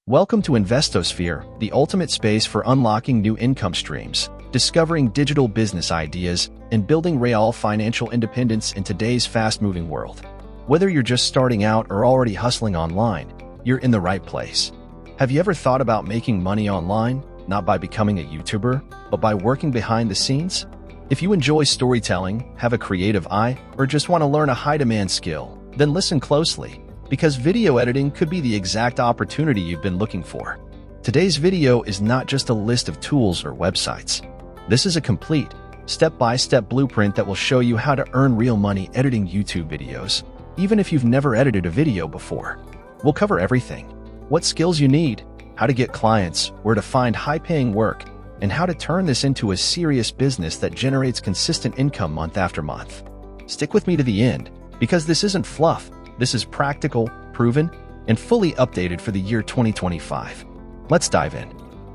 Welcome to InvestoSphere, the ultimate space for unlocking new income streams, discovering digital business ideas, and building real financial independence in today's fast-moving world. Whether you're just starting out or already hustling online, you're in the right place. Have you ever thought about making money online, not by becoming a YouTuber, but by working behind the scenes? If you enjoy storytelling, have a creative eye, or just want to learn a high-demand skill, then listen closely, because video editing could be the exact opportunity you've been looking for. Today's video is not just a list of tools or websites. This is a complete, step-by-step blueprint that will show you how to earn real money editing YouTube videos, even if you've never edited a video before. We'll cover everything: what skills you need, how to get clients, where to find high-paying work, and how to turn this into a serious business that generates consistent income month after month. Stick with me to the end, because this isn't fluff. This is practical, proven, and fully updated for the year 2025. Let's dive in.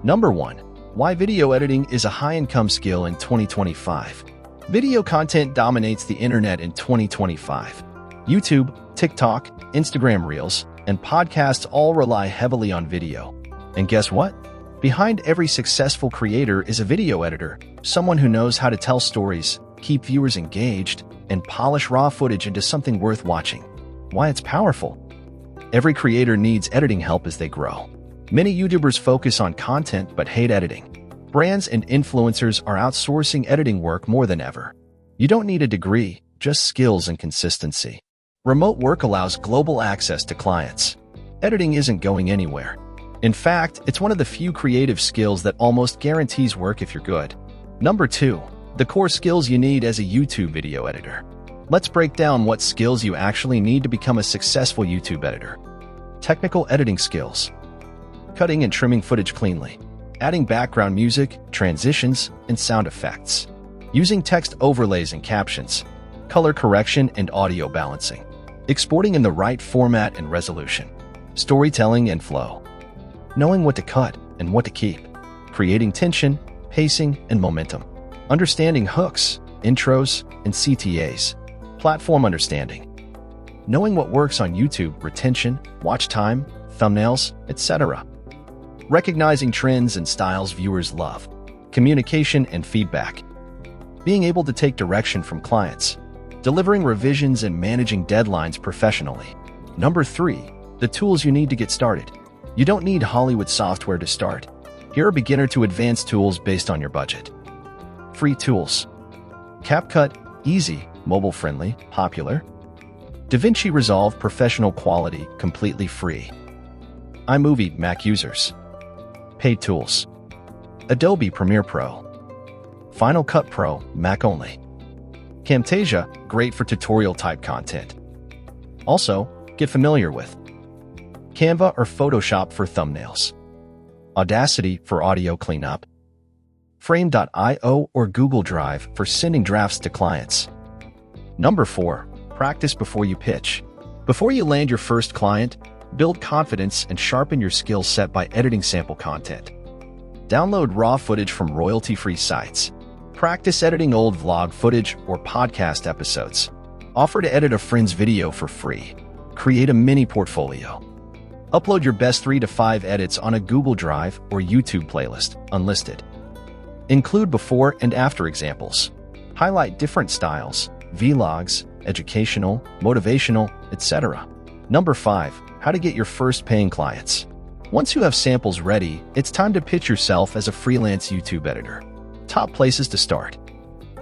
Number 1. Why video editing is a high-income skill in 2025. Video content dominates the internet in 2025. YouTube, TikTok, Instagram Reels, and podcasts all rely heavily on video. And guess what? Behind every successful creator is a video editor, someone who knows how to tell stories, keep viewers engaged, and polish raw footage into something worth watching. Why it's powerful? Every creator needs editing help as they grow. Many YouTubers focus on content but hate editing. Brands and influencers are outsourcing editing work more than ever. You don't need a degree, just skills and consistency. Remote work allows global access to clients. Editing isn't going anywhere. In fact, it's one of the few creative skills that almost guarantees work if you're good. Number 2. The core skills you need as a YouTube video editor. Let's break down what skills you actually need to become a successful YouTube editor. Technical editing skills. Cutting and trimming footage cleanly. Adding background music, transitions, and sound effects. Using text overlays and captions. Color correction and audio balancing. Exporting in the right format and resolution. Storytelling and flow. Knowing what to cut and what to keep. Creating tension, pacing, and momentum. Understanding hooks, intros, and CTAs. Platform understanding. Knowing what works on YouTube, retention, watch time, thumbnails, etc. Recognizing trends and styles viewers love. Communication and feedback. Being able to take direction from clients. Delivering revisions and managing deadlines professionally. Number 3. The tools you need to get started. You don't need Hollywood software to start. Here are beginner to advanced tools based on your budget. Free tools. CapCut, easy, mobile-friendly, popular. DaVinci Resolve, professional quality, completely free. iMovie, Mac users. Paid tools. Adobe Premiere Pro. Final Cut Pro, Mac only. Camtasia, great for tutorial-type content. Also, get familiar with Canva or Photoshop for thumbnails. Audacity for audio cleanup. Frame.io or Google Drive for sending drafts to clients. Number 4. Practice before you pitch. Before you land your first client, build confidence and sharpen your skill set by editing sample content. Download raw footage from royalty-free sites. Practice editing old vlog footage or podcast episodes. Offer to edit a friend's video for free. Create a mini portfolio. Upload your best 3 to 5 edits on a Google Drive or YouTube playlist, unlisted. Include before and after examples. Highlight different styles, vlogs, educational, motivational, etc. Number 5. How to get your first paying clients. Once you have samples ready, it's time to pitch yourself as a freelance YouTube editor. Top places to start.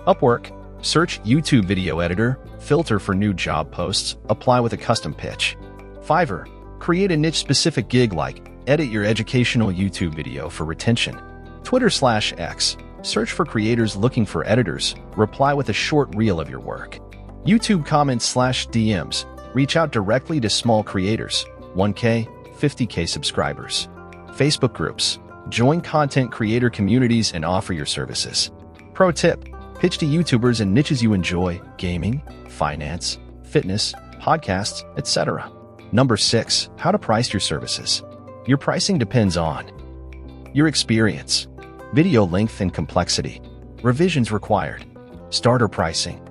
Upwork. Search YouTube video editor, filter for new job posts, apply with a custom pitch. Fiverr. Create a niche-specific gig like edit your educational YouTube video for retention. Twitter/X. Search for creators looking for editors, reply with a short reel of your work. YouTube comments/DMs. Reach out directly to small creators, 1K, 50K subscribers. Facebook groups. Join content creator communities and offer your services. Pro tip: pitch to YouTubers in niches you enjoy: gaming, finance, fitness, podcasts, etc. Number 6. How to price your services. Your pricing depends on your experience, video length and complexity, revisions required. Starter pricing.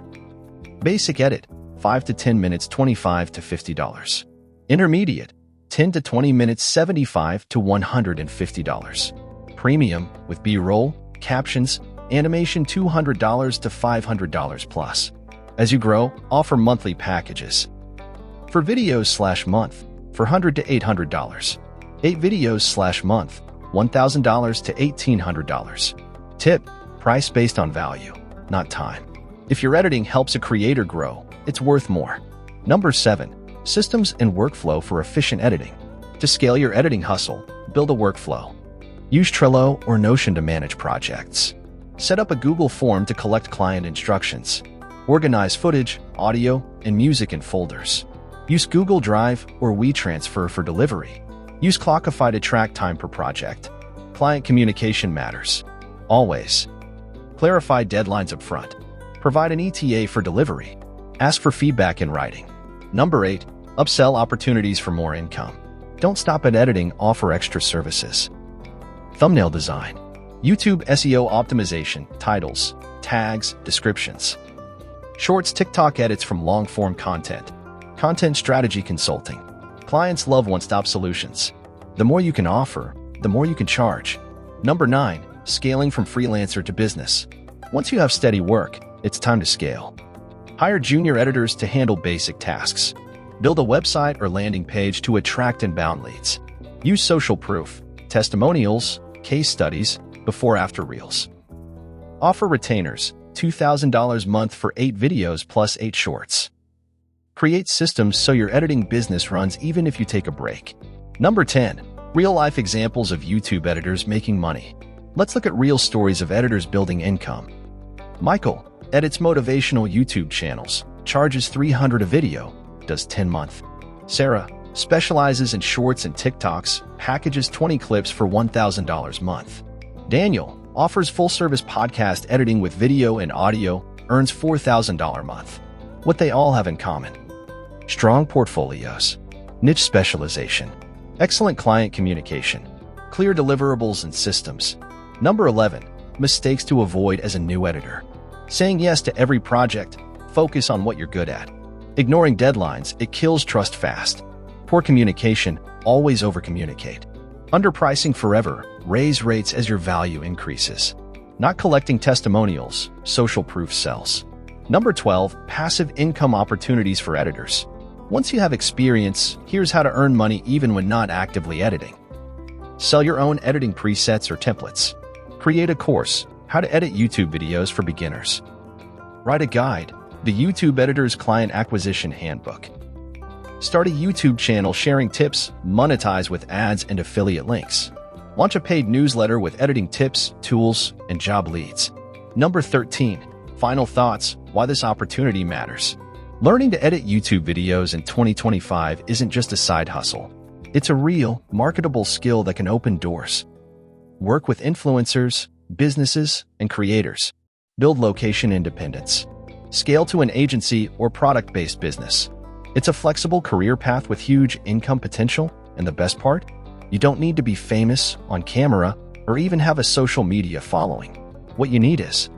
Basic edit, 5 to 10 minutes, $25 to $50. Intermediate, 10 to 20 minutes, $75 to $150. Premium, with B-roll, captions, animation, $200 to $500 plus. As you grow, offer monthly packages. For videos/month, for $100 to $800. 8 videos/month, $1,000 to $1,800. Tip: price based on value, not time. If your editing helps a creator grow, it's worth more. Number 7. Systems and workflow for efficient editing. To scale your editing hustle, build a workflow. Use Trello or Notion to manage projects. Set up a Google form to collect client instructions. Organize footage, audio, and music in folders. Use Google Drive or WeTransfer for delivery. Use Clockify to track time per project. Client communication matters. Always. Clarify deadlines up front. Provide an ETA for delivery. Ask for feedback in writing. Number 8. Upsell opportunities for more income. Don't stop at editing, offer extra services. Thumbnail design. YouTube SEO optimization, titles, tags, descriptions. Shorts, TikTok edits from long-form content. Content strategy consulting. Clients love one-stop solutions. The more you can offer, the more you can charge. Number 9. Scaling from freelancer to business. Once you have steady work, it's time to scale. Hire junior editors to handle basic tasks. Build a website or landing page to attract inbound leads. Use social proof, testimonials, case studies, before-after reels. Offer retainers, $2,000 a month for 8 videos plus 8 shorts. Create systems so your editing business runs even if you take a break. Number 10. Real-life examples of YouTube editors making money. Let's look at real stories of editors building income. Michael edits motivational YouTube channels, charges $300 a video, does 10 month. Sarah specializes in shorts and TikToks, packages 20 clips for $1,000 a month. Daniel offers full-service podcast editing with video and audio, earns $4,000 a month. What they all have in common: strong portfolios, niche specialization, excellent client communication, clear deliverables and systems. Number 11. Mistakes to avoid as a new editor. Saying yes to every project, focus on what you're good at. Ignoring deadlines, it kills trust fast. Poor communication, always over-communicate. Underpricing forever, raise rates as your value increases. Not collecting testimonials, social proof sells. Number 12. Passive income opportunities for editors. Once you have experience, here's how to earn money even when not actively editing. Sell your own editing presets or templates. Create a course, How to Edit YouTube Videos for Beginners. Write a guide, the YouTube Editor's Client Acquisition Handbook. Start a YouTube channel sharing tips, monetize with ads and affiliate links. Launch a paid newsletter with editing tips, tools, and job leads. Number 13. Final thoughts: why this opportunity matters. Learning to edit YouTube videos in 2025 isn't just a side hustle. It's a real, marketable skill that can open doors. Work with influencers, businesses, and creators. Build location independence. Scale to an agency or product-based business. It's a flexible career path with huge income potential, and the best part? You don't need to be famous, on camera, or even have a social media following. What you need is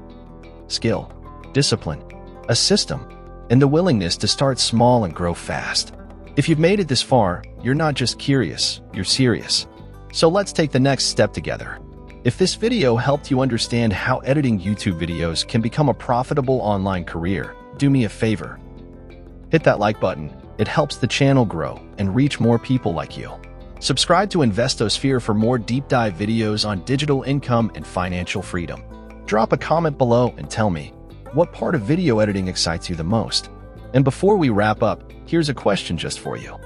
skill, discipline, a system, and the willingness to start small and grow fast. If you've made it this far, you're not just curious, you're serious. So let's take the next step together. If this video helped you understand how editing YouTube videos can become a profitable online career, do me a favor. Hit that like button. It helps the channel grow and reach more people like you. Subscribe to InvestoSphere for more deep dive videos on digital income and financial freedom. Drop a comment below and tell me, what part of video editing excites you the most? And before we wrap up, here's a question just for you.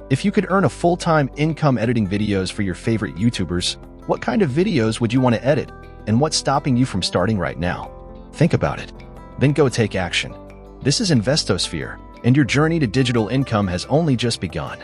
If you could earn a full-time income editing videos for your favorite YouTubers, what kind of videos would you want to edit? And what's stopping you from starting right now? Think about it. Then go take action. This is InvestoSphere, and your journey to digital income has only just begun.